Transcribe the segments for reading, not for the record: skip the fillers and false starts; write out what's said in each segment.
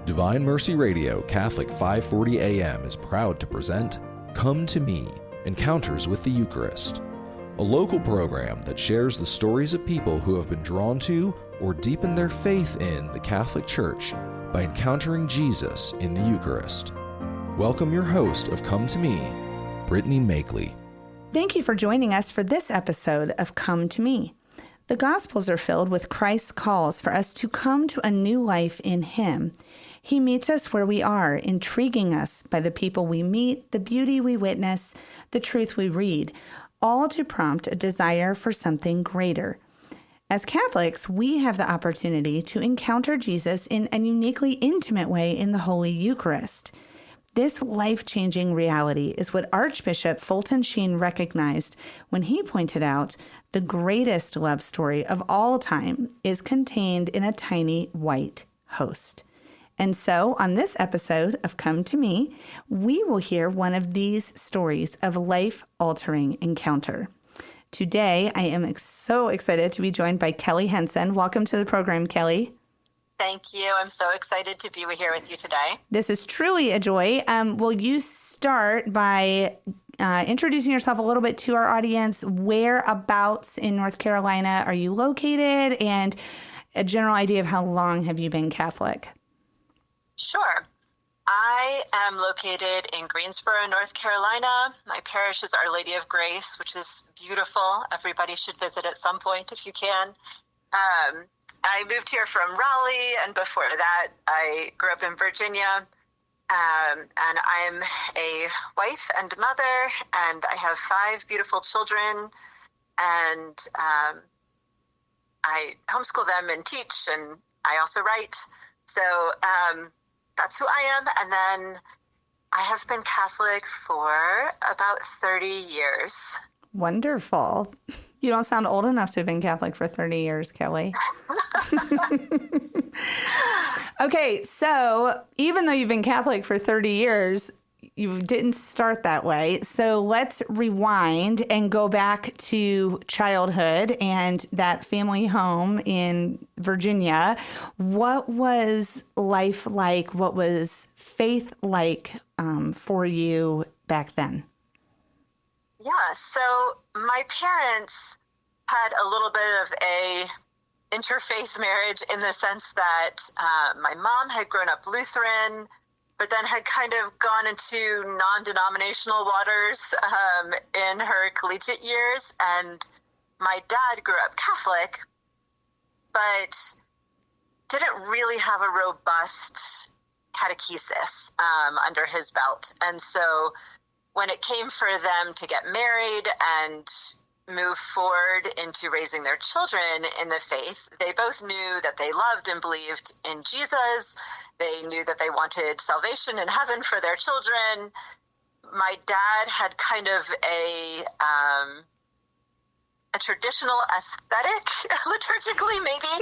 Divine Mercy Radio Catholic 540 AM is proud to present Come to Me, Encounters with the Eucharist, a local program that shares the stories of people who have been drawn to or deepened their faith in the Catholic Church by encountering Jesus in the Eucharist. Welcome your host of Come to Me, Brittany Makely. Thank you for joining us for this episode of Come to Me. The Gospels are filled with Christ's calls for us to come to a new life in Him. He meets us where we are, intriguing us by the people we meet, the beauty we witness, the truth we read, all to prompt a desire for something greater. As Catholics, we have the opportunity to encounter Jesus in a uniquely intimate way in the Holy Eucharist. This life-changing reality is what Archbishop Fulton Sheen recognized when he pointed out the greatest love story of all time is contained in a tiny white host. And so, on this episode of Come to Me, we will hear one of these stories of life-altering encounter. Today, I am so excited to be joined by Kelly Henson. Welcome to the program, Kelly. Thank you. I'm so excited to be here with you today. This is truly a joy. Will you start by introducing yourself a little bit to our audience? Whereabouts in North Carolina are you located? And a general idea of how long have you been Catholic? Sure. I am located in Greensboro, North Carolina. My parish is Our Lady of Grace, which is beautiful. Everybody should visit at some point if you can. I moved here from Raleigh, and before that, I grew up in Virginia. And I'm a wife and mother, and I have 5 beautiful children, and I homeschool them and teach, and I also write. So that's who I am. And then I have been Catholic for about 30 years. Wonderful. You don't sound old enough to have been Catholic for 30 years, Kelly. Okay, so even though you've been Catholic for 30 years, you didn't start that way. So let's rewind and go back to childhood and that family home in Virginia. What was life like? What was faith like for you back then? Yeah, so my parents had a little bit of a interfaith marriage in the sense that my mom had grown up Lutheran, but then had kind of gone into non-denominational waters in her collegiate years. And my dad grew up Catholic, but didn't really have a robust catechesis under his belt. And so when it came for them to get married and move forward into raising their children in the faith, they both knew that they loved and believed in Jesus. They knew that they wanted salvation in heaven for their children. My dad had kind of a traditional aesthetic, liturgically maybe,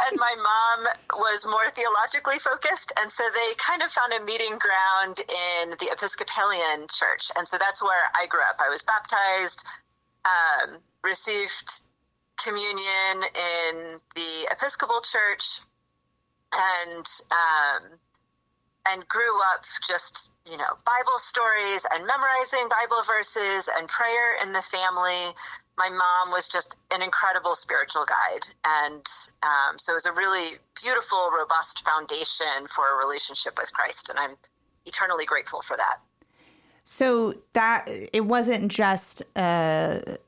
and my mom was more theologically focused, and so they kind of found a meeting ground in the Episcopalian church, and so that's where I grew up. I was baptized, received communion in the Episcopal church, and grew up just, Bible stories and memorizing Bible verses and prayer in the family. My mom was just an incredible spiritual guide. And so it was a really beautiful, robust foundation for a relationship with Christ. And I'm eternally grateful for that. So that it wasn't just a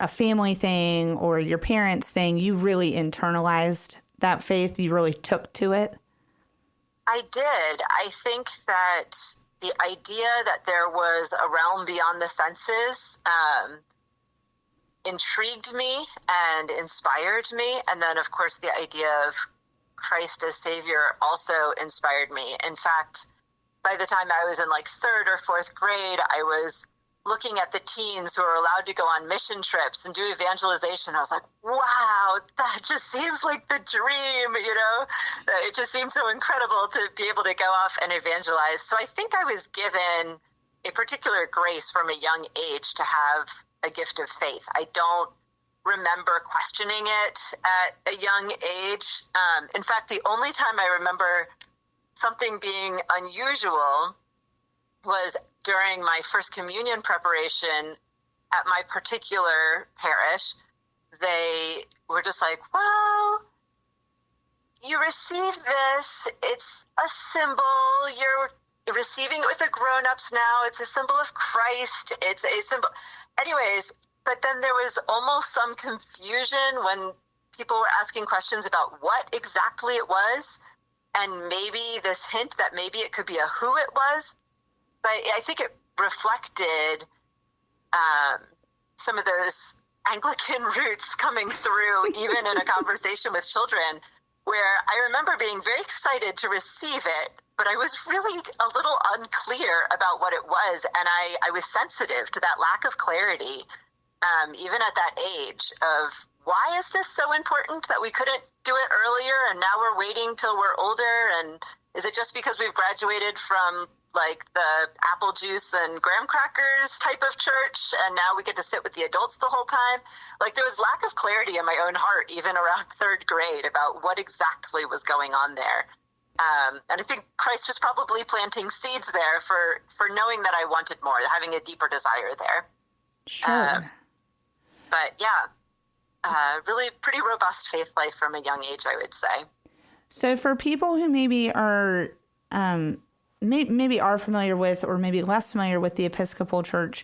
family thing or your parents' thing. You really internalized that faith. You really took to it. I did. I think that the idea that there was a realm beyond the senses intrigued me and inspired me. And then, of course, the idea of Christ as Savior also inspired me. In fact, by the time I was in 3rd or 4th grade, I was looking at the teens who are allowed to go on mission trips and do evangelization. I was like, wow, that just seems like the dream, It just seemed so incredible to be able to go off and evangelize. So I think I was given a particular grace from a young age to have a gift of faith. I don't remember questioning it at a young age. In fact, the only time I remember something being unusual was during my first communion preparation at my particular parish, they were just like, well, you receive this. It's a symbol. You're receiving it with the grown-ups now. It's a symbol of Christ. It's a symbol. Anyways, but then there was almost some confusion when people were asking questions about what exactly it was, and maybe this hint that maybe it could be a who it was. But I think it reflected some of those Anglican roots coming through, even in a conversation with children, where I remember being very excited to receive it, but I was really a little unclear about what it was. And I was sensitive to that lack of clarity, even at that age, of why is this so important that we couldn't do it earlier and now we're waiting till we're older? And is it just because we've graduated from like the apple juice and graham crackers type of church and now we get to sit with the adults the whole time? Like, there was lack of clarity in my own heart, even around third grade, about what exactly was going on there. And I think Christ was probably planting seeds there for knowing that I wanted more, having a deeper desire there. Sure. But yeah, really pretty robust faith life from a young age, I would say. So for people who maybe are maybe are familiar with or maybe less familiar with the Episcopal Church,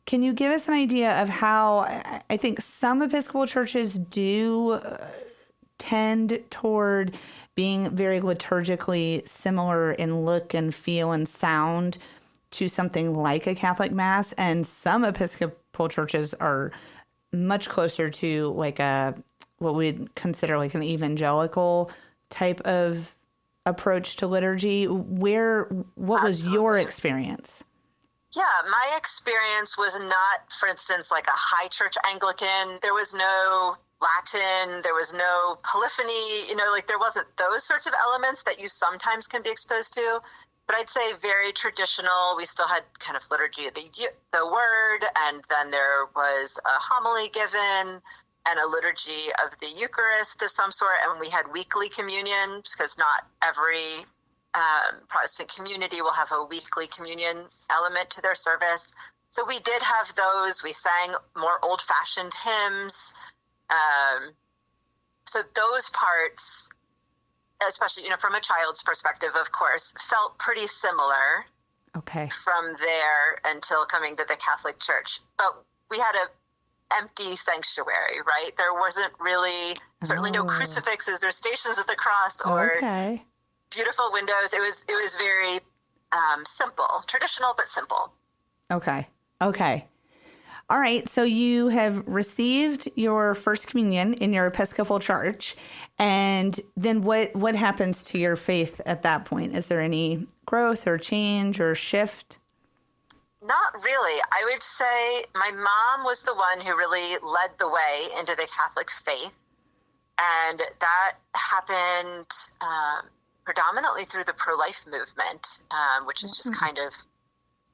can you give us an idea of how I think some Episcopal churches do tend toward being very liturgically similar in look and feel and sound to something like a Catholic Mass, and some Episcopal churches are much closer to like what we'd consider like an evangelical type of approach to liturgy. What was your experience? Yeah, my experience was not, for instance, like a high church Anglican. There was no Latin, there was no polyphony, like there wasn't those sorts of elements that you sometimes can be exposed to. But I'd say very traditional. We still had kind of liturgy of the word, and then there was a homily given and a liturgy of the Eucharist of some sort, and we had weekly communion, because not every Protestant community will have a weekly communion element to their service. So we did have those. We sang more old-fashioned hymns. So those parts, especially, from a child's perspective, of course, felt pretty similar. Okay. From there until coming to the Catholic Church. But we had a empty sanctuary, right? There wasn't really, certainly no crucifixes or stations of the cross or beautiful windows. It was very simple, traditional, but simple. Okay. All right. So you have received your first communion in your Episcopal church. And then what happens to your faith at that point? Is there any growth or change or shift? Not really. I would say my mom was the one who really led the way into the Catholic faith. And that happened predominantly through the pro-life movement, which is just kind of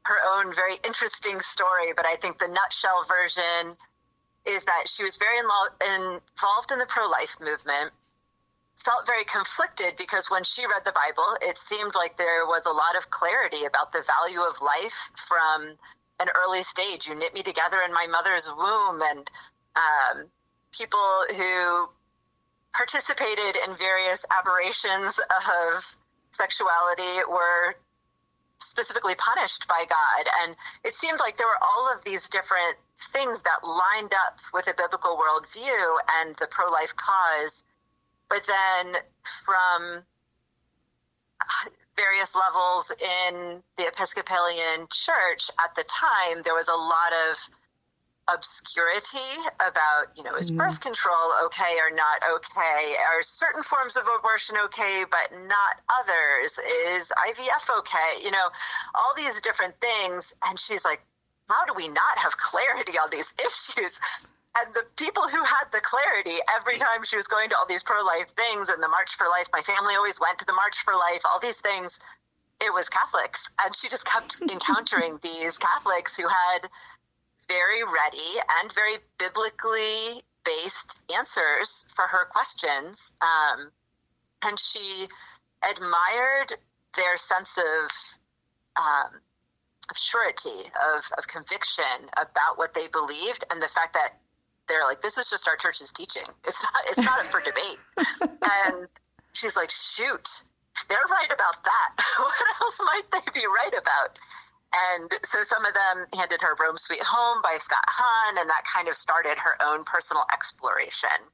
her own very interesting story. But I think the nutshell version is that she was very involved in the pro-life movement, felt very conflicted because when she read the Bible, it seemed like there was a lot of clarity about the value of life from an early stage. You knit me together in my mother's womb, and people who participated in various aberrations of sexuality were specifically punished by God. And it seemed like there were all of these different things that lined up with a biblical worldview and the pro-life cause. But then from various levels in the Episcopalian Church at the time, there was a lot of obscurity about, is birth control okay or not okay? Are certain forms of abortion okay, but not others? Is IVF okay? All these different things. And she's like, how do we not have clarity on these issues? And the people who had the clarity every time she was going to all these pro-life things and the March for Life, my family always went to the March for Life, all these things, it was Catholics. And she just kept encountering these Catholics who had very ready and very biblically based answers for her questions. And she admired their sense of surety, of conviction about what they believed, and the fact that they're like, this is just our church's teaching. It's not up for debate. And she's like, shoot, they're right about that. What else might they be right about? And so some of them handed her Rome Sweet Home by Scott Hahn, and that kind of started her own personal exploration.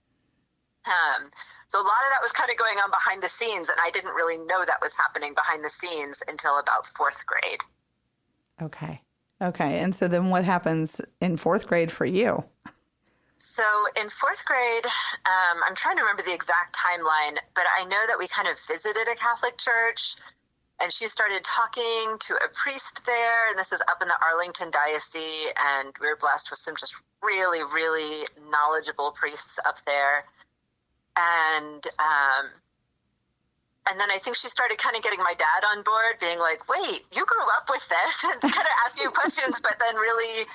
So a lot of that was kind of going on behind the scenes, and I didn't really know that was happening behind the scenes until about fourth grade. Okay. And so then what happens in fourth grade for you? So in fourth grade, I'm trying to remember the exact timeline, but I know that we kind of visited a Catholic church, and she started talking to a priest there, and this is up in the Arlington Diocese, and we were blessed with some just really, really knowledgeable priests up there. And then I think she started kind of getting my dad on board, being like, wait, you grew up with this, and kind of asking questions, but then really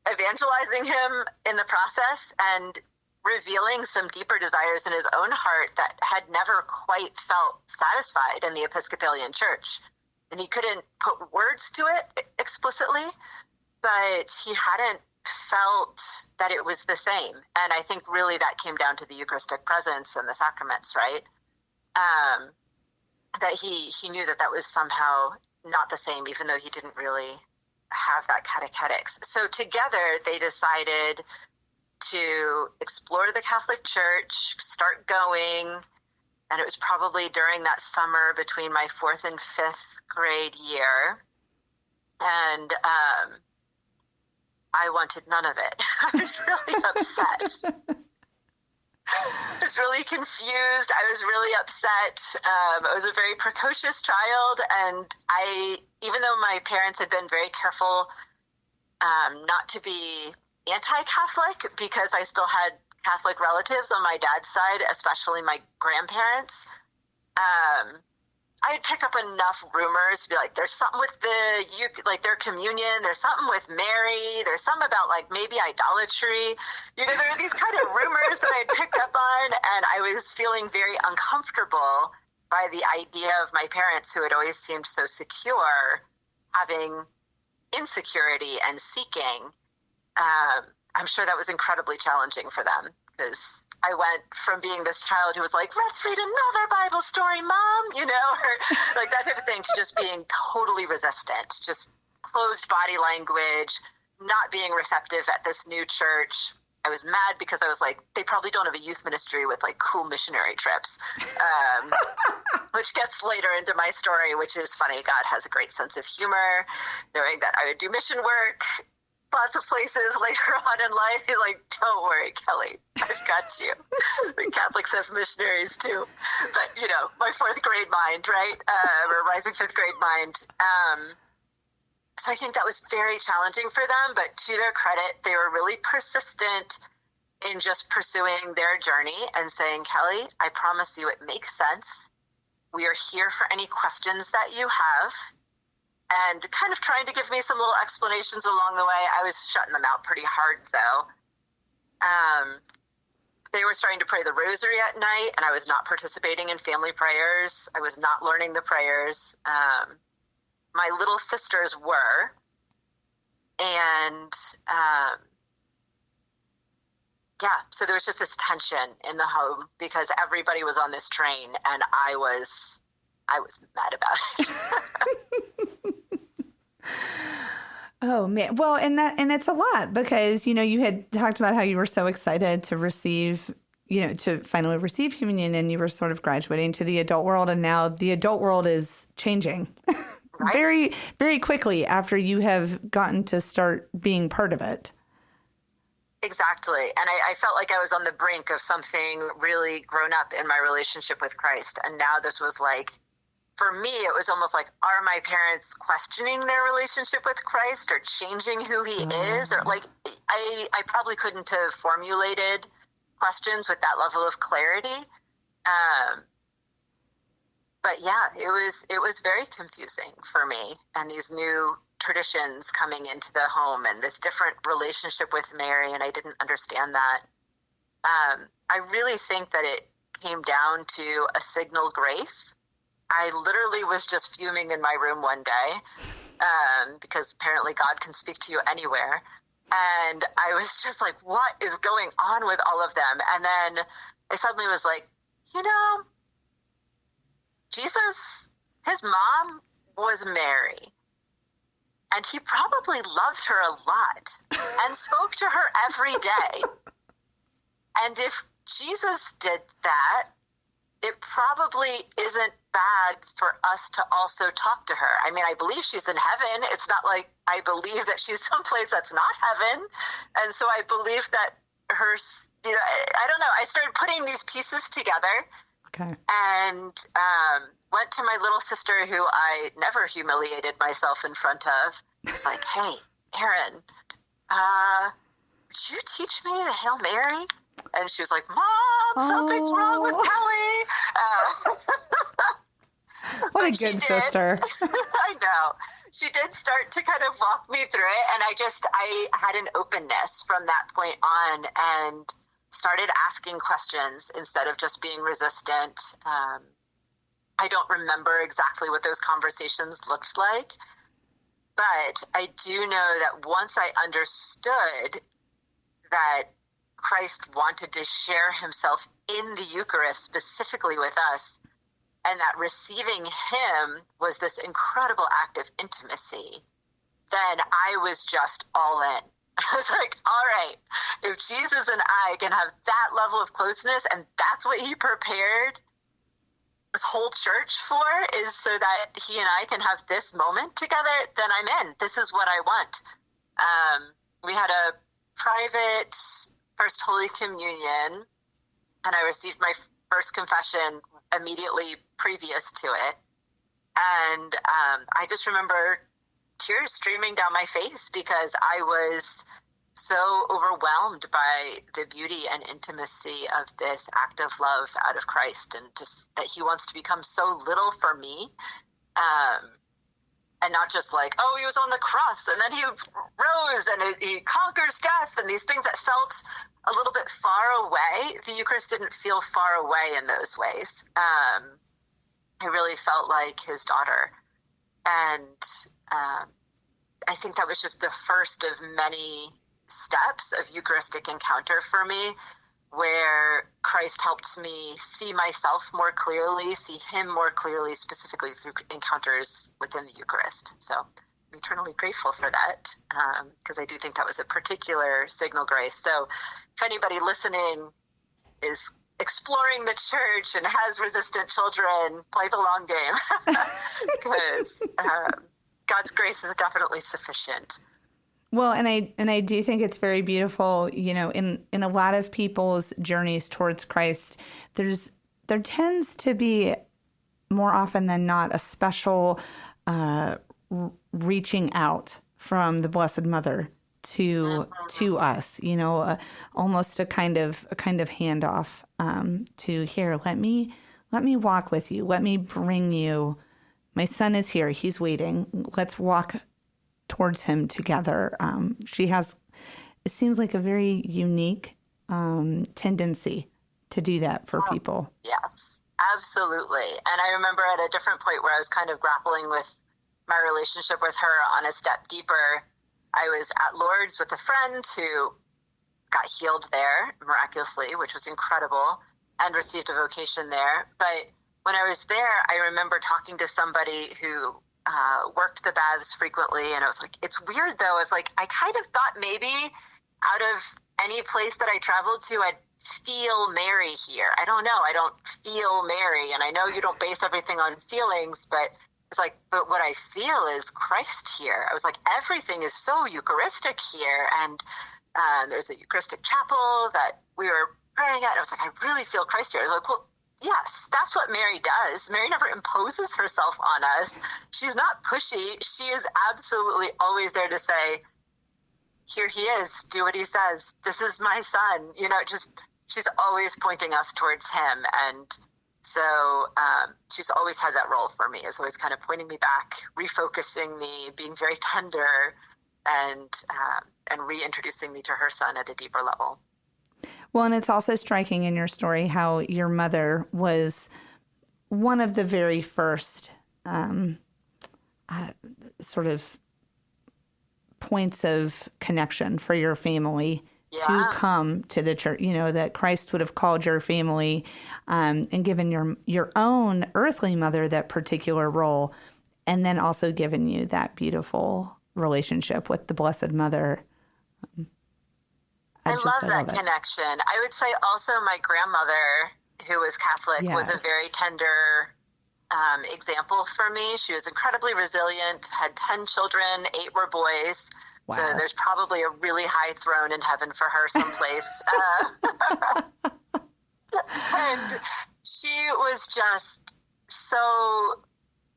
evangelizing him in the process and revealing some deeper desires in his own heart that had never quite felt satisfied in the Episcopalian Church. And he couldn't put words to it explicitly, but he hadn't felt that it was the same. And I think really that came down to the Eucharistic presence and the sacraments, right? That he knew that was somehow not the same, even though he didn't really have that catechetics. So together they decided to explore the Catholic Church, start going, and it was probably during that summer between my fourth and fifth grade year. And I wanted none of it. I was really upset. I was really confused. I was really upset. I was a very precocious child, and even though my parents had been very careful not to be anti-Catholic, because I still had Catholic relatives on my dad's side, especially my grandparents, I'd pick up enough rumors to be like, there's something with their communion, there's something with Mary, there's something about like maybe idolatry. You know, there are these kind of rumors that I'd picked up on, and I was feeling very uncomfortable by the idea of my parents, who had always seemed so secure, having insecurity and seeking. I'm sure that was incredibly challenging for them, because I went from being this child who was like, let's read another Bible story, Mom, you know, or like that type of thing, to just being totally resistant, just closed body language, not being receptive at this new church. I was mad because I was like, they probably don't have a youth ministry with like cool missionary trips, which gets later into my story, which is funny. God has a great sense of humor, knowing that I would do mission work lots of places later on in life. He's like, don't worry, Kelly, I've got you. The Catholics have missionaries too. But, you know, my fourth grade mind, right? Or rising fifth grade mind. So I think that was very challenging for them, but to their credit, they were really persistent in just pursuing their journey and saying, Kelly, I promise you it makes sense. We are here for any questions that you have. And kind of trying to give me some little explanations along the way. I was shutting them out pretty hard, though. They were starting to pray the rosary at night, and I was not participating in family prayers. I was not learning the prayers. My little sisters were. And, so there was just this tension in the home because everybody was on this train, and I was mad about it. Oh man. Well, and it's a lot because, you know, you had talked about how you were so excited to receive, you know, to finally receive communion, and you were sort of graduating to the adult world, and now the adult world is changing Right? very, very quickly after you have gotten to start being part of it. Exactly. And I felt like I was on the brink of something really grown up in my relationship with Christ. And now this was like, for me, it was almost like, are my parents questioning their relationship with Christ or changing who he is? Or like, I probably couldn't have formulated questions with that level of clarity. But yeah, it was very confusing for me, and these new traditions coming into the home and this different relationship with Mary, and I didn't understand that. I really think that it came down to a signal grace I literally was just fuming in my room one day, because apparently God can speak to you anywhere. And I was just like, what is going on with all of them? And then I suddenly was like, Jesus, his mom was Mary. And he probably loved her a lot and spoke to her every day. And if Jesus did that, it probably isn't bad for us to also talk to her. I mean, I believe she's in heaven. It's not like I believe that she's someplace that's not heaven. And so I believe that her, I don't know. I started putting these pieces together. Okay. And went to my little sister, who I never humiliated myself in front of. I was like, hey, Erin, would you teach me the Hail Mary? And she was like, Mom, something's wrong with Kelly. What a good sister. I know. She did start to kind of walk me through it. And I had an openness from that point on and started asking questions instead of just being resistant. I don't remember exactly what those conversations looked like, but I do know that once I understood that Christ wanted to share himself in the Eucharist specifically with us, and that receiving him was this incredible act of intimacy, then I was just all in. I was like, all right, if Jesus and I can have that level of closeness, and that's what he prepared this whole church for, is so that he and I can have this moment together, then I'm in. This is what I want. We had a private First Holy Communion, and I received my first confession immediately previous to it. And I just remember tears streaming down my face because I was so overwhelmed by the beauty and intimacy of this act of love out of Christ, and just that he wants to become so little for me. And not just like, oh, he was on the cross and then he rose and he conquers death and these things that felt a little bit far away. The Eucharist didn't feel far away in those ways. I really felt like his daughter. And I think that was just the first of many steps of Eucharistic encounter for me, where Christ helped me see myself more clearly, see him more clearly, specifically through encounters within the Eucharist. So I'm eternally grateful for that, because I do think that was a particular signal grace. So if anybody listening is exploring the church and has resistant children, play the long game, because God's grace is definitely sufficient. Well, and I do think it's very beautiful, in a lot of people's journeys towards Christ, there tends to be more often than not a special reaching out from the Blessed Mother to us, almost a kind of handoff to here. Let me walk with you. Let me bring you. My son is here. He's waiting. Let's walk towards him together. She has, it seems like, a very unique tendency to do that for people. Yes, absolutely. And I remember at a different point where I was kind of grappling with my relationship with her on a step deeper. I was at Lourdes with a friend who got healed there miraculously, which was incredible, and received a vocation there. But when I was there, I remember talking to somebody who worked the baths frequently, and I was like, it's weird though. It's like, I kind of thought maybe out of any place that I traveled to, I'd feel Mary here. I don't know. I don't feel Mary. And I know you don't base everything on feelings, but it's like, but what I feel is Christ here. I was like, everything is so Eucharistic here. And there's a Eucharistic chapel that we were praying at. I was like, I really feel Christ here. I was like, well, yes, that's what Mary does. Mary never imposes herself on us. She's not pushy. She is absolutely always there to say, here he is, do what he says. This is my son. She's always pointing us towards him. And so she's always had that role for me, is always kind of pointing me back, refocusing me, being very tender, and reintroducing me to her son at a deeper level. Well, and it's also striking in your story how your mother was one of the very first sort of points of connection for your family to come to the church, that Christ would have called your family and given your own earthly mother that particular role, and then also given you that beautiful relationship with the Blessed Mother. I love that connection. I would say also my grandmother, who was Catholic, was a very tender example for me. She was incredibly resilient, had 10 children, 8 were boys. Wow. So there's probably a really high throne in heaven for her someplace. And she was just so,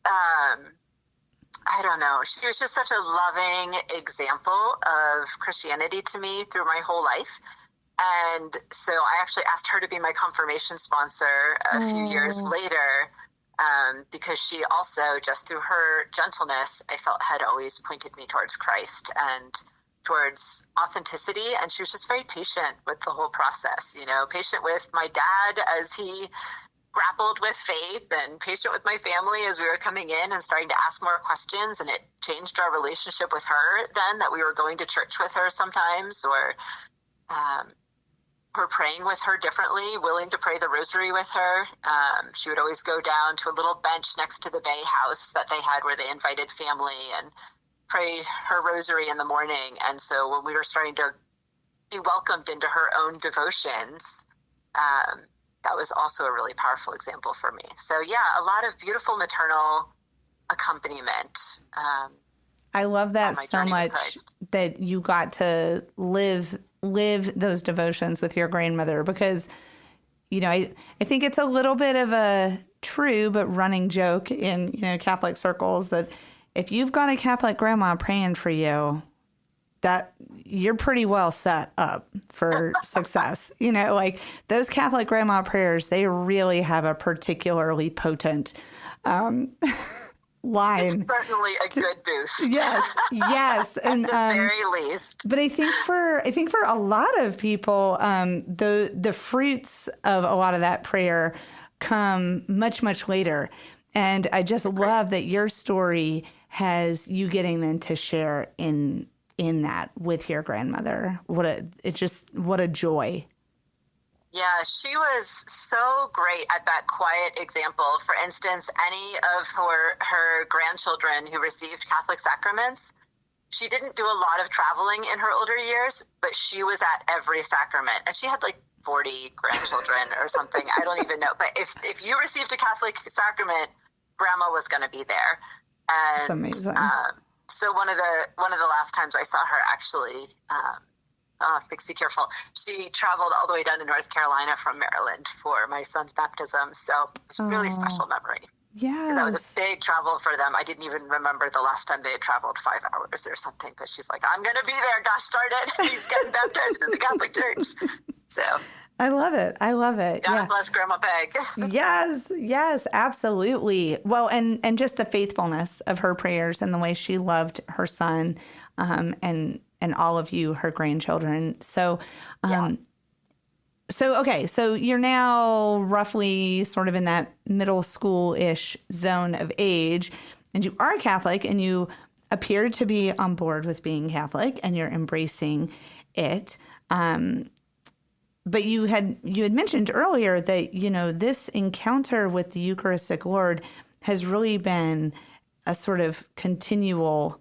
I don't know, she was just such a loving example of Christianity to me through my whole life. And so I actually asked her to be my confirmation sponsor a few years later, because she also, just through her gentleness, I felt had always pointed me towards Christ and towards authenticity. And she was just very patient with the whole process, patient with my dad as he grappled with faith, and patient with my family as we were coming in and starting to ask more questions. And it changed our relationship with her then, that we were going to church with her sometimes, or we're praying with her differently, willing to pray the rosary with her. She would always go down to a little bench next to the Bay house that they had where they invited family and pray her rosary in the morning. And so when we were starting to be welcomed into her own devotions, that was also a really powerful example for me. So yeah, a lot of beautiful maternal accompaniment. I love that so much, that you got to live those devotions with your grandmother, because, I think it's a little bit of a true but running joke in, Catholic circles, that if you've got a Catholic grandma praying for you, that you're pretty well set up for success. Like those Catholic grandma prayers, they really have a particularly potent line. It's certainly a good boost. Yes. And at the very least. But I think for a lot of people, the fruits of a lot of that prayer come much, much later. And I just love that your story has you getting then to share in that with your grandmother. What a joy. Yeah, she was so great at that quiet example. For instance, any of her grandchildren who received Catholic sacraments, she didn't do a lot of traveling in her older years, but she was at every sacrament. And she had like 40 grandchildren or something. I don't even know. But if you received a Catholic sacrament, Grandma was going to be there. And, that's amazing. So one of the last times I saw her, actually, makes me tearful. She traveled all the way down to North Carolina from Maryland for my son's baptism. So it's a really special memory. Yeah, that was a big travel for them. I didn't even remember the last time they had traveled 5 hours or something. But she's like, I'm going to be there. Gosh darn it. He's getting baptized in the Catholic Church. So I love it. God bless Grandma Peg. Yes, absolutely. Well, and just the faithfulness of her prayers and the way she loved her son, and all of you, her grandchildren. So, so you're now roughly sort of in that middle school-ish zone of age, and you are Catholic, and you appear to be on board with being Catholic, and you're embracing it. But you had mentioned earlier that, this encounter with the Eucharistic Lord has really been a sort of continual.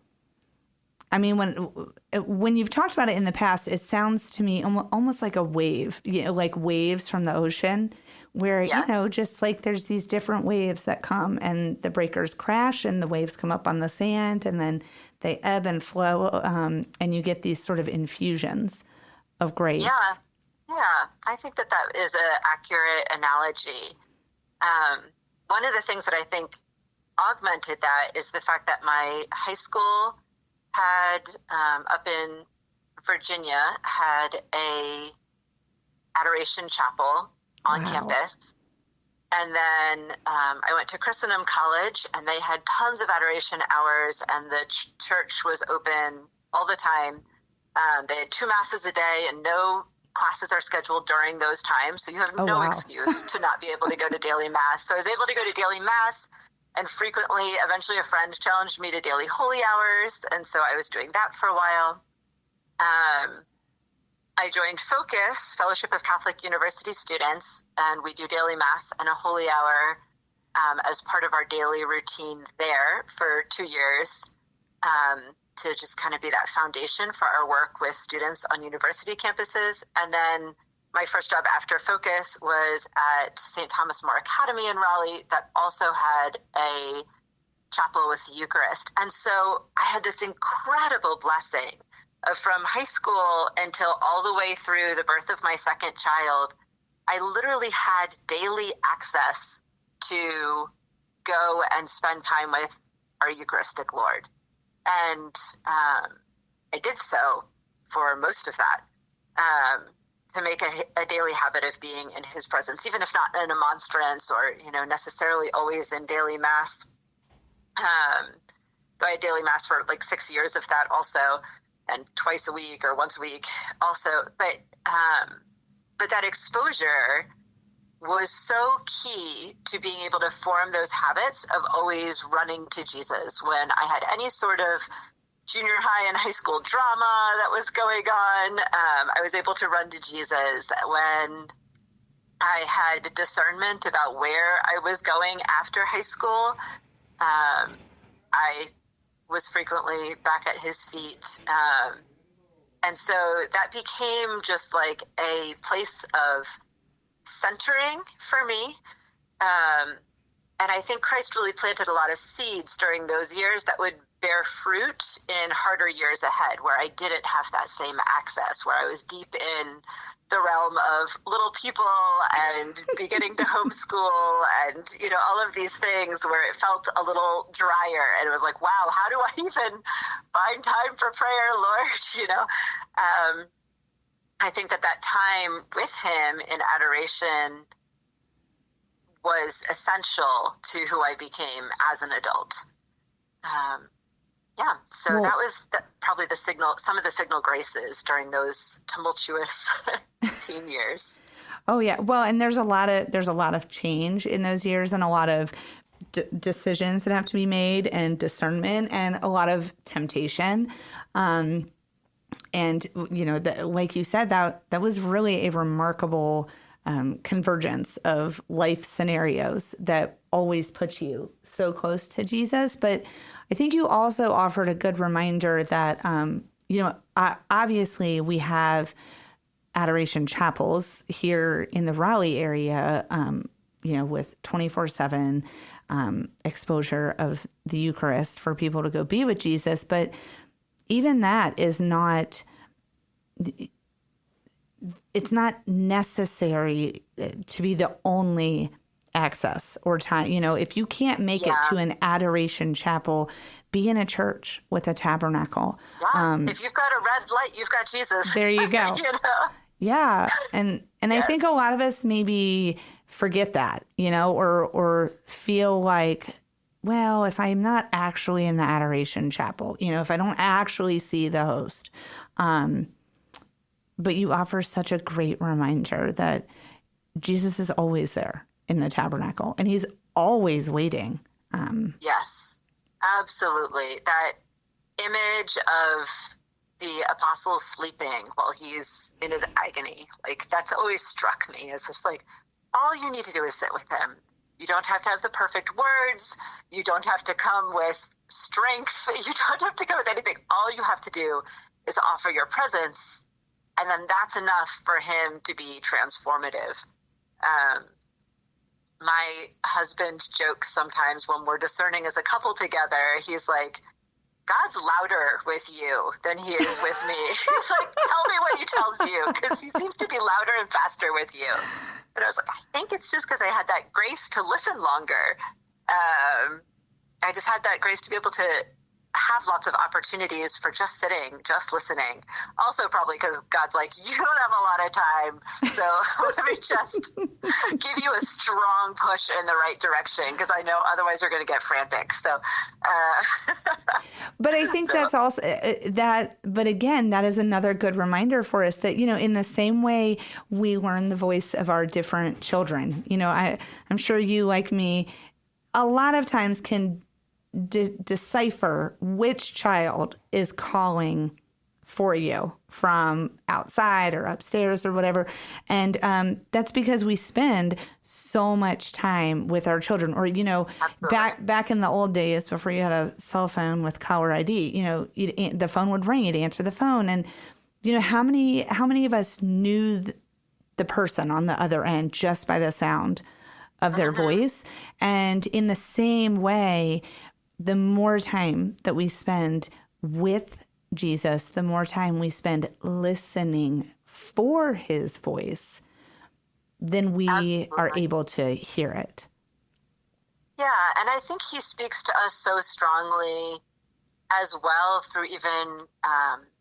I mean, when you've talked about it in the past, it sounds to me almost like a wave, like waves from the ocean, where, just like there's these different waves that come and the breakers crash and the waves come up on the sand and then they ebb and flow, and you get these sort of infusions of grace. Yeah, I think that is an accurate analogy. One of the things that I think augmented that is the fact that my high school had, up in Virginia, had a adoration chapel on campus. And then I went to Christendom College, and they had tons of adoration hours, and the church was open all the time. They had 2 masses a day and no classes are scheduled during those times, so you have no excuse to not be able to go to daily Mass. So I was able to go to daily Mass, and eventually a friend challenged me to daily holy hours, and so I was doing that for a while. I joined Focus, Fellowship of Catholic University Students, and we do daily Mass and a holy hour as part of our daily routine there for 2 years, to just kind of be that foundation for our work with students on university campuses. And then my first job after Focus was at St. Thomas More Academy in Raleigh that also had a chapel with the Eucharist. And so I had this incredible blessing of, from high school until all the way through the birth of my second child, I literally had daily access to go and spend time with our Eucharistic Lord. And I did so for most of that, to make a daily habit of being in his presence, even if not in a monstrance or, necessarily always in daily Mass. Though I had daily Mass for like 6 years of that also, and twice a week or once a week also. But that exposure was so key to being able to form those habits of always running to Jesus. When I had any sort of junior high and high school drama that was going on, I was able to run to Jesus. When I had discernment about where I was going after high school, I was frequently back at his feet. And so that became just like a place of centering for me. And I think Christ really planted a lot of seeds during those years that would bear fruit in harder years ahead, where I didn't have that same access, where I was deep in the realm of little people and beginning to homeschool and, all of these things where it felt a little drier. And it was like, wow, how do I even find time for prayer, Lord? I think that time with him in adoration was essential to who I became as an adult. So that was probably some of the signal graces during those tumultuous teen years. Oh yeah. Well, and there's a lot of change in those years, and a lot of decisions that have to be made, and discernment, and a lot of temptation. And, like you said, that was really a remarkable convergence of life scenarios that always put you so close to Jesus. But I think you also offered a good reminder that, obviously we have adoration chapels here in the Raleigh area, with 24/7 exposure of the Eucharist for people to go be with Jesus. But even that is not, it's not necessary to be the only access or time. If you can't make it to an adoration chapel, be in a church with a tabernacle. Yeah. If you've got a red light, you've got Jesus. There you go. Yeah. And yes. I think a lot of us maybe forget that, or feel like, well, if I'm not actually in the adoration chapel, if I don't actually see the host. But you offer such a great reminder that Jesus is always there in the tabernacle, and he's always waiting. Yes, absolutely. That image of the apostle sleeping while he's in his agony, like, that's always struck me as just like, all you need to do is sit with him. You don't have to have the perfect words. You don't have to come with strength. You don't have to come with anything. All you have to do is offer your presence, and then that's enough for him to be transformative. My husband jokes sometimes when we're discerning as a couple together, he's like, God's louder with you than he is with me. He's like, tell me what he tells you, because he seems to be louder and faster with you. And I was like, I think it's just because I had that grace to listen longer. I just had that grace to be able to have lots of opportunities for just sitting, just listening. Also, probably because God's like, you don't have a lot of time. So let me just give you a strong push in the right direction, because I know otherwise you're going to get frantic. So, but I think that's also but again, that is another good reminder for us that, in the same way we learn the voice of our different children, I'm sure you, like me, a lot of times can decipher which child is calling for you from outside or upstairs or whatever. And that's because we spend so much time with our children. Or, back in the old days before you had a cell phone with caller ID, the phone would ring, you'd answer the phone. And, how many of us knew the person on the other end just by the sound of their voice? And in the same way, the more time that we spend with Jesus, the more time we spend listening for his voice, then we are able to hear it. Yeah, and I think he speaks to us so strongly as well through even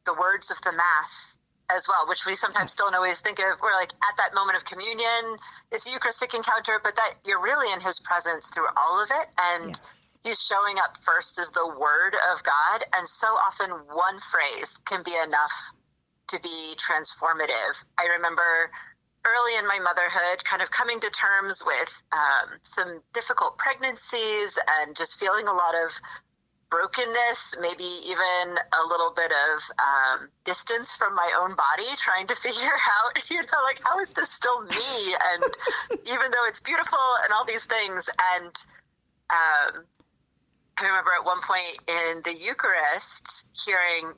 the words of the Mass as well, which we sometimes don't always think of. We're like at that moment of communion, it's a Eucharistic encounter, but that you're really in his presence through all of it. And he's showing up first as the Word of God. And so often one phrase can be enough to be transformative. I remember early in my motherhood kind of coming to terms with some difficult pregnancies and just feeling a lot of brokenness, maybe even a little bit of distance from my own body, trying to figure out, like, how is this still me? And even though it's beautiful and all these things. And I remember at one point in the Eucharist hearing,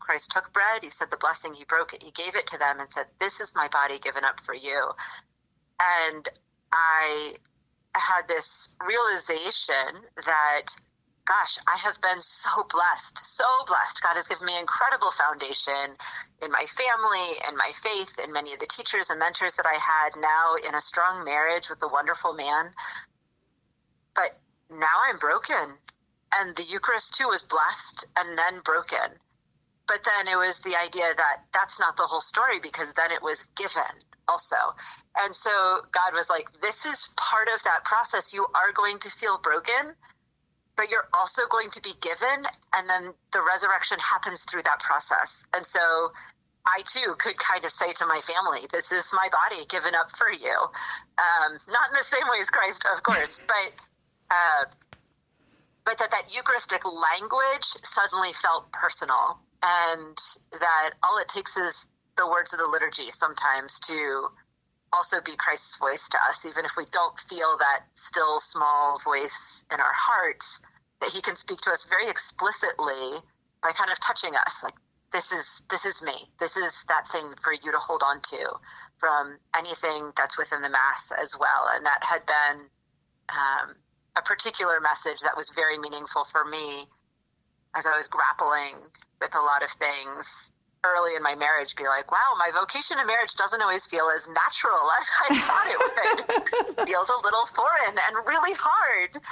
Christ took bread, he said the blessing, he broke it, he gave it to them and said, "This is my body given up for you." And I had this realization that, gosh, I have been so blessed, so blessed. God has given me incredible foundation in my family, in my faith, in many of the teachers and mentors that I had, now in a strong marriage with a wonderful man. But now I'm broken. And the Eucharist too was blessed and then broken. But then it was the idea that that's not the whole story, because then it was given also. And so God was like, this is part of that process. You are going to feel broken, but you're also going to be given. And then the resurrection happens through that process. And so I too could kind of say to my family, this is my body given up for you. Not in the same way as Christ, of course, but that Eucharistic language suddenly felt personal, and that all it takes is the words of the liturgy sometimes to also be Christ's voice to us, even if we don't feel that still small voice in our hearts, that he can speak to us very explicitly by kind of touching us, like, this is me. This is that thing for you to hold on to from anything that's within the Mass as well. And that had been a particular message that was very meaningful for me as I was grappling with a lot of things early in my marriage. Be like, wow, my vocation in marriage doesn't always feel as natural as I thought it would. It feels a little foreign and really hard.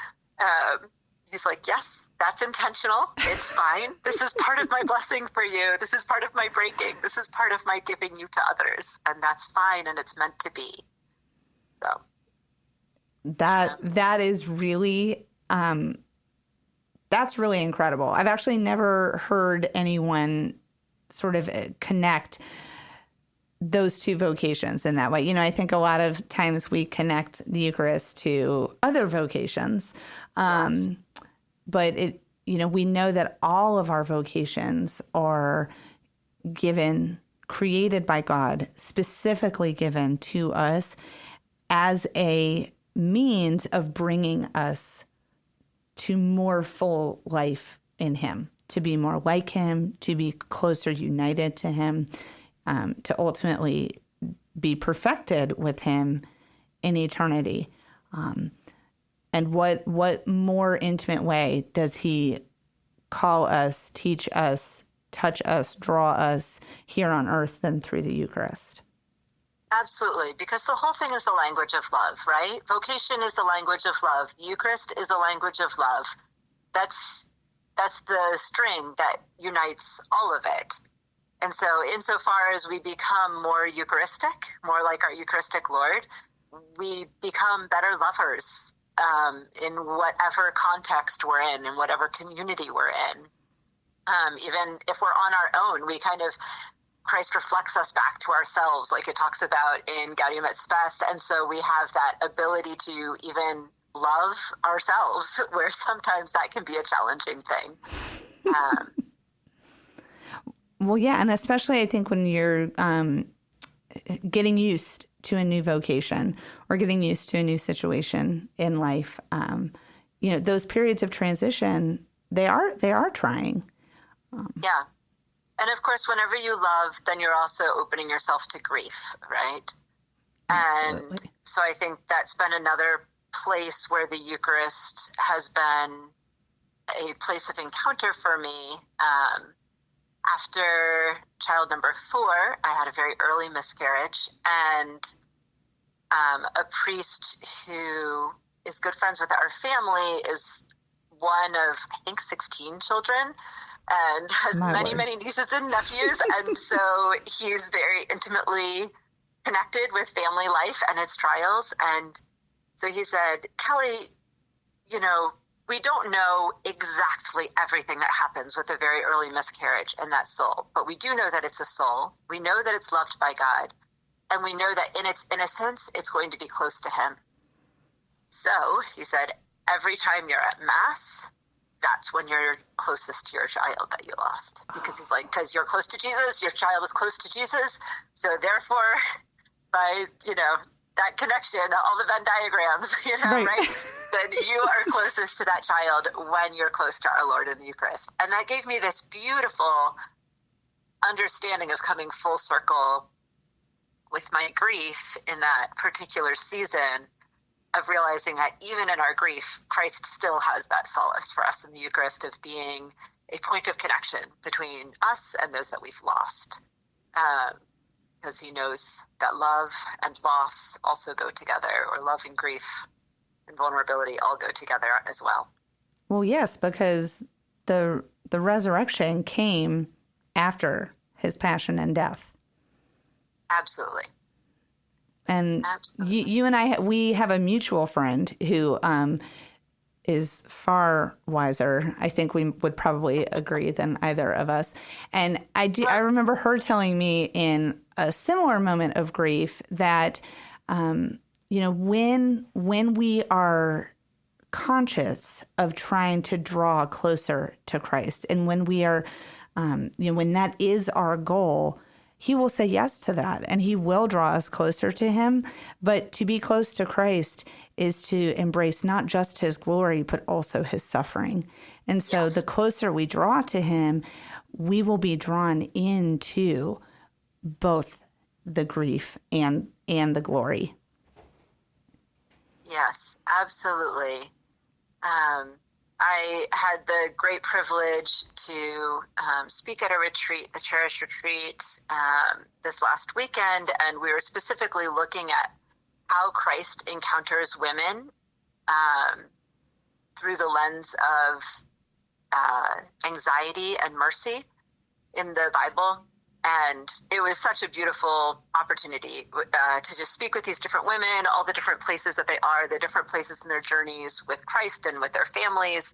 He's like, yes, that's intentional. It's fine. This is part of my blessing for you. This is part of my breaking. This is part of my giving you to others. And that's fine. And it's meant to be. So. That is really, that's really incredible. I've actually never heard anyone sort of connect those two vocations in that way. I think a lot of times we connect the Eucharist to other vocations. Yes. But we know that all of our vocations are created by God, specifically given to us as a means of bringing us to more full life in him, to be more like him, to be closer united to him, to ultimately be perfected with him in eternity. And what more intimate way does he call us, teach us, touch us, draw us here on earth than through the Eucharist? Absolutely, because the whole thing is the language of love, right? Vocation is the language of love. Eucharist is the language of love. That's that's the string that unites all of it. And so insofar as we become more Eucharistic, more like our Eucharistic Lord, we become better lovers in whatever context we're in whatever community we're in. Even if we're on our own, we kind of, Christ reflects us back to ourselves, like it talks about in Gaudium et Spes. And so we have that ability to even love ourselves, where sometimes that can be a challenging thing. Well, yeah, and especially I think when you're getting used to a new vocation or getting used to a new situation in life, those periods of transition, they are trying. Yeah. And of course, whenever you love, then you're also opening yourself to grief, right? Absolutely. And so I think that's been another place where the Eucharist has been a place of encounter for me. After child number 4, I had a very early miscarriage, and a priest who is good friends with our family is one of, I think, 16 children, and has many nieces and nephews. And so he's very intimately connected with family life and its trials. And so he said, Kelly, we don't know exactly everything that happens with a very early miscarriage in that soul, but we do know that it's a soul. We know that it's loved by God, and we know that in its innocence, it's going to be close to him. So he said, every time you're at Mass, that's when you're closest to your child that you lost. Because he's like, because you're close to Jesus, your child was close to Jesus. So therefore, by, that connection, all the Venn diagrams, right? Then you are closest to that child when you're close to our Lord in the Eucharist. And that gave me this beautiful understanding of coming full circle with my grief in that particular season, of realizing that even in our grief, Christ still has that solace for us in the Eucharist of being a point of connection between us and those that we've lost. Because he knows that love and loss also go together, or love and grief and vulnerability all go together as well. Well, yes, because the resurrection came after his passion and death. Absolutely. And you and I, we have a mutual friend who is far wiser, I think we would probably agree, than either of us. And I remember her telling me in a similar moment of grief that, when we are conscious of trying to draw closer to Christ, and when we are, when that is our goal, he will say yes to that, and he will draw us closer to him. But to be close to Christ is to embrace not just his glory, but also his suffering. And so the closer we draw to him, we will be drawn into both the grief and the glory. Yes, absolutely. I had the great privilege to speak at a retreat, the Cherish Retreat, this last weekend, and we were specifically looking at how Christ encounters women through the lens of anxiety and mercy in the Bible. And it was such a beautiful opportunity to just speak with these different women, all the different places that they are, the different places in their journeys with Christ and with their families.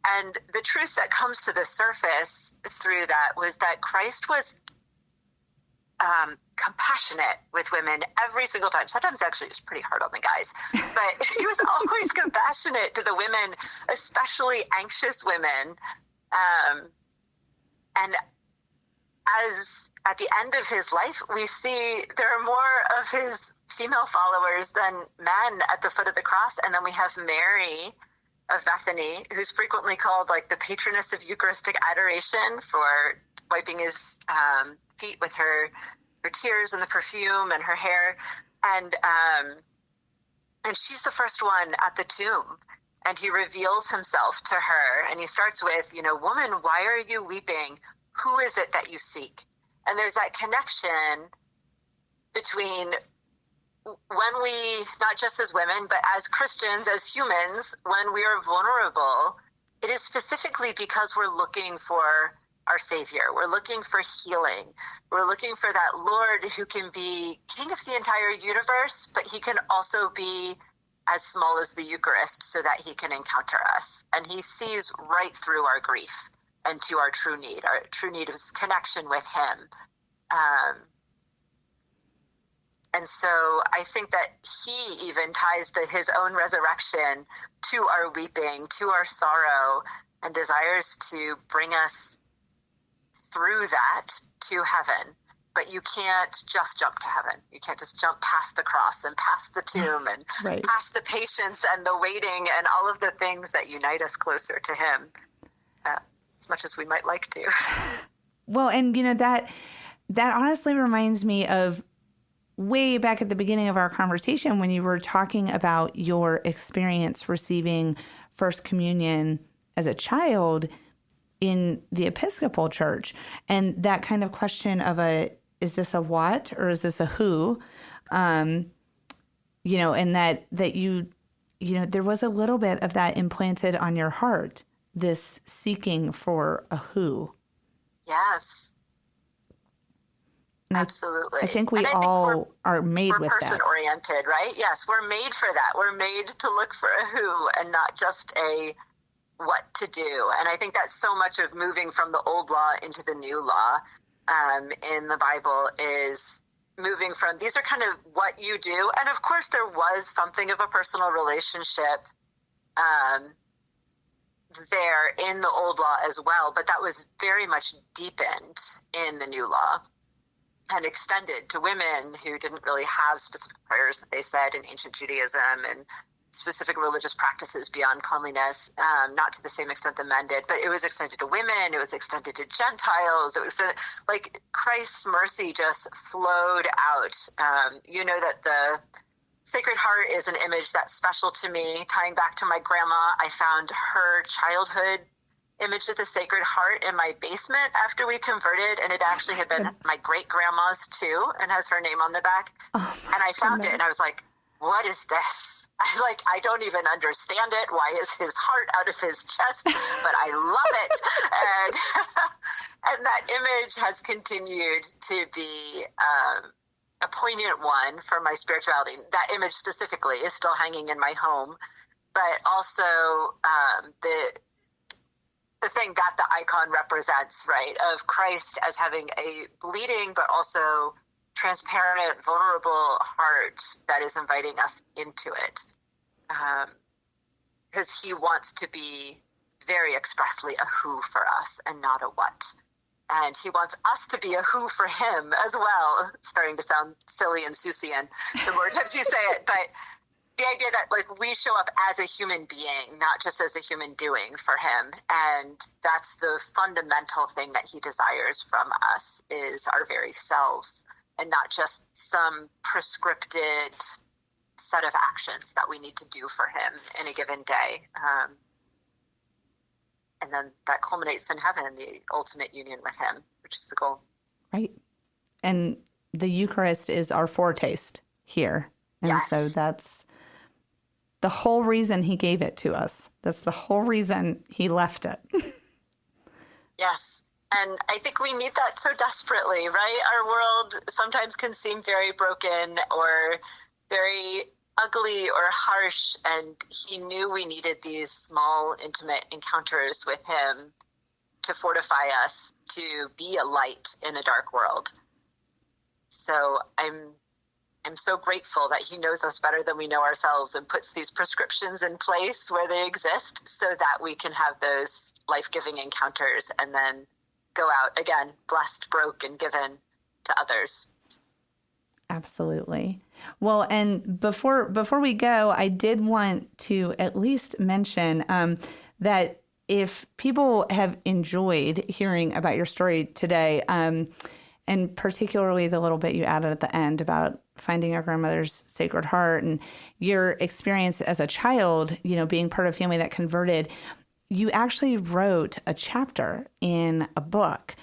And the truth that comes to the surface through that was that Christ was compassionate with women every single time. Sometimes actually it was pretty hard on the guys, but he was always compassionate to the women, especially anxious women. And as at the end of his life, we see there are more of his female followers than men at the foot of the cross. And then we have Mary of Bethany, who's frequently called like the patroness of Eucharistic adoration for wiping his feet with her tears and the perfume and her hair. And she's the first one at the tomb. And he reveals himself to her. And he starts with, woman, why are you weeping? Who is it that you seek? And there's that connection between when we, not just as women, but as Christians, as humans, when we are vulnerable, it is specifically because we're looking for our Savior. We're looking for healing. We're looking for that Lord who can be King of the entire universe, but he can also be as small as the Eucharist so that he can encounter us. And he sees right through our grief and to our true need of connection with him. And so I think that he even ties his own resurrection to our weeping, to our sorrow, and desires to bring us through that to heaven. But you can't just jump to heaven. You can't just jump past the cross and past the tomb and right. past the patience and the waiting and all of the things that unite us closer to him, as much as we might like to. Well, and that honestly reminds me of way back at the beginning of our conversation when you were talking about your experience receiving First Communion as a child in the Episcopal Church, and that kind of question of is this a what or is this a who? And that there was a little bit of that implanted on your heart, this seeking for a who. Yes. And absolutely. I think we all are made with that. We're person-oriented, right? Yes, we're made for that. We're made to look for a who and not just a what to do. And I think that's so much of moving from the old law into the new law in the Bible is moving from, these are kind of what you do. And of course, there was something of a personal relationship there in the old law as well, but that was very much deepened in the new law and extended to women who didn't really have specific prayers that they said in ancient Judaism and specific religious practices beyond cleanliness, not to the same extent that men did, but it was extended to women, it was extended to Gentiles, it was like Christ's mercy just flowed out. That the Sacred Heart is an image that's special to me. Tying back to my grandma, I found her childhood image of the Sacred Heart in my basement after we converted, and it actually had been my great-grandma's too, and has her name on the back. And I found it, and I was like, what is this? I don't even understand it. Why is his heart out of his chest? But I love it. And that image has continued to be a poignant one for my spirituality. That image specifically is still hanging in my home, but also the thing that the icon represents, right, of Christ as having a bleeding but also transparent, vulnerable heart that is inviting us into it. Because he wants to be very expressly a who for us and not a what. And he wants us to be a who for him as well. It's starting to sound silly and Susian the more times you say it, but the idea that we show up as a human being, not just as a human doing for him. And that's the fundamental thing that he desires from us, is our very selves, and not just some prescripted set of actions that we need to do for him in a given day. And then that culminates in heaven, the ultimate union with him, which is the goal. Right. And the Eucharist is our foretaste here. And yes. So that's the whole reason he gave it to us. That's the whole reason he left it. Yes. And I think we need that so desperately, right? Our world sometimes can seem very broken or very ugly or harsh, and he knew we needed these small, intimate encounters with him to fortify us to be a light in a dark world. So I'm so grateful that he knows us better than we know ourselves and puts these prescriptions in place where they exist so that we can have those life-giving encounters and then go out again, blessed, broke, and given to others. Absolutely. Well, and before we go, I did want to at least mention that if people have enjoyed hearing about your story today, and particularly the little bit you added at the end about finding your grandmother's Sacred Heart and your experience as a child, being part of a family that converted, you actually wrote a chapter in a book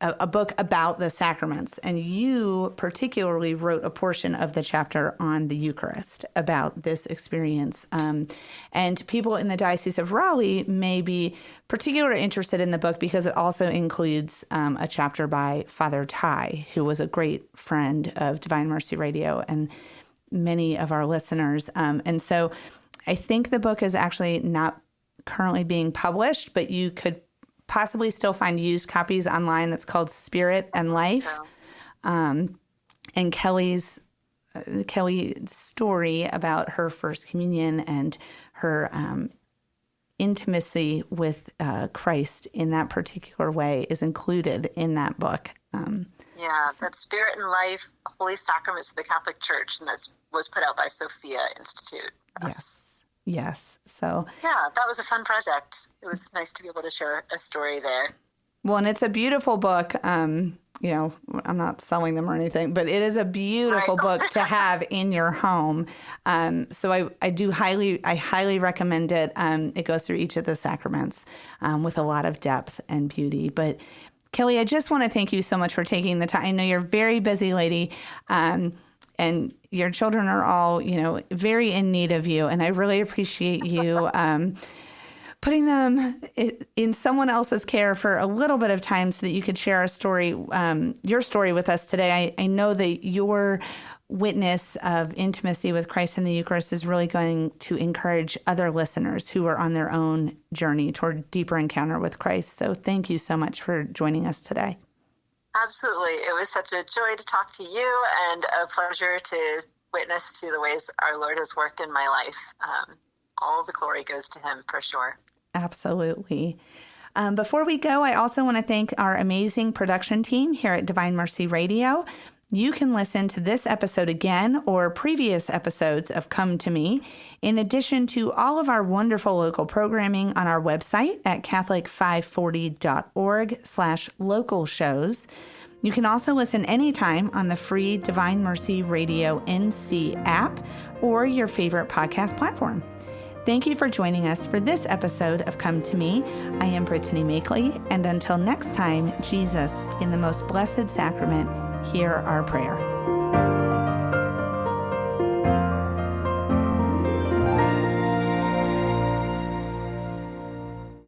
a book about the sacraments, and you particularly wrote a portion of the chapter on the Eucharist about this experience. And people in the Diocese of Raleigh may be particularly interested in the book because it also includes a chapter by Father Ty, who was a great friend of Divine Mercy Radio and many of our listeners. And so I think the book is actually not currently being published, but you could possibly still find used copies online. It's called Spirit and Life. And Kelly's story about her first communion and her intimacy with Christ in that particular way is included in that book. That's Spirit and Life, Holy Sacraments of the Catholic Church, and that was put out by Sophia Institute. Yes. So that was a fun project. It was nice to be able to share a story there. Well, and it's a beautiful book. I'm not selling them or anything, but it is a beautiful book to have in your home. So I highly recommend it. It goes through each of the sacraments with a lot of depth and beauty. But Kelly, I just want to thank you so much for taking the time. I know you're a very busy lady, and your children are all, very in need of you. And I really appreciate you putting them in someone else's care for a little bit of time so that you could share your story with us today. I know that your witness of intimacy with Christ in the Eucharist is really going to encourage other listeners who are on their own journey toward deeper encounter with Christ. So thank you so much for joining us today. Absolutely. It was such a joy to talk to you and a pleasure to witness to the ways our Lord has worked in my life. All the glory goes to him for sure. Absolutely. Before we go, I also want to thank our amazing production team here at Divine Mercy Radio. You can listen to this episode again or previous episodes of Come to Me, in addition to all of our wonderful local programming on our website at catholic540.org/local shows. You can also listen anytime on the free Divine Mercy Radio NC app or your favorite podcast platform. Thank you for joining us for this episode of Come to Me. I am Brittany Makely, and until next time, Jesus, in the most blessed sacrament, hear our prayer.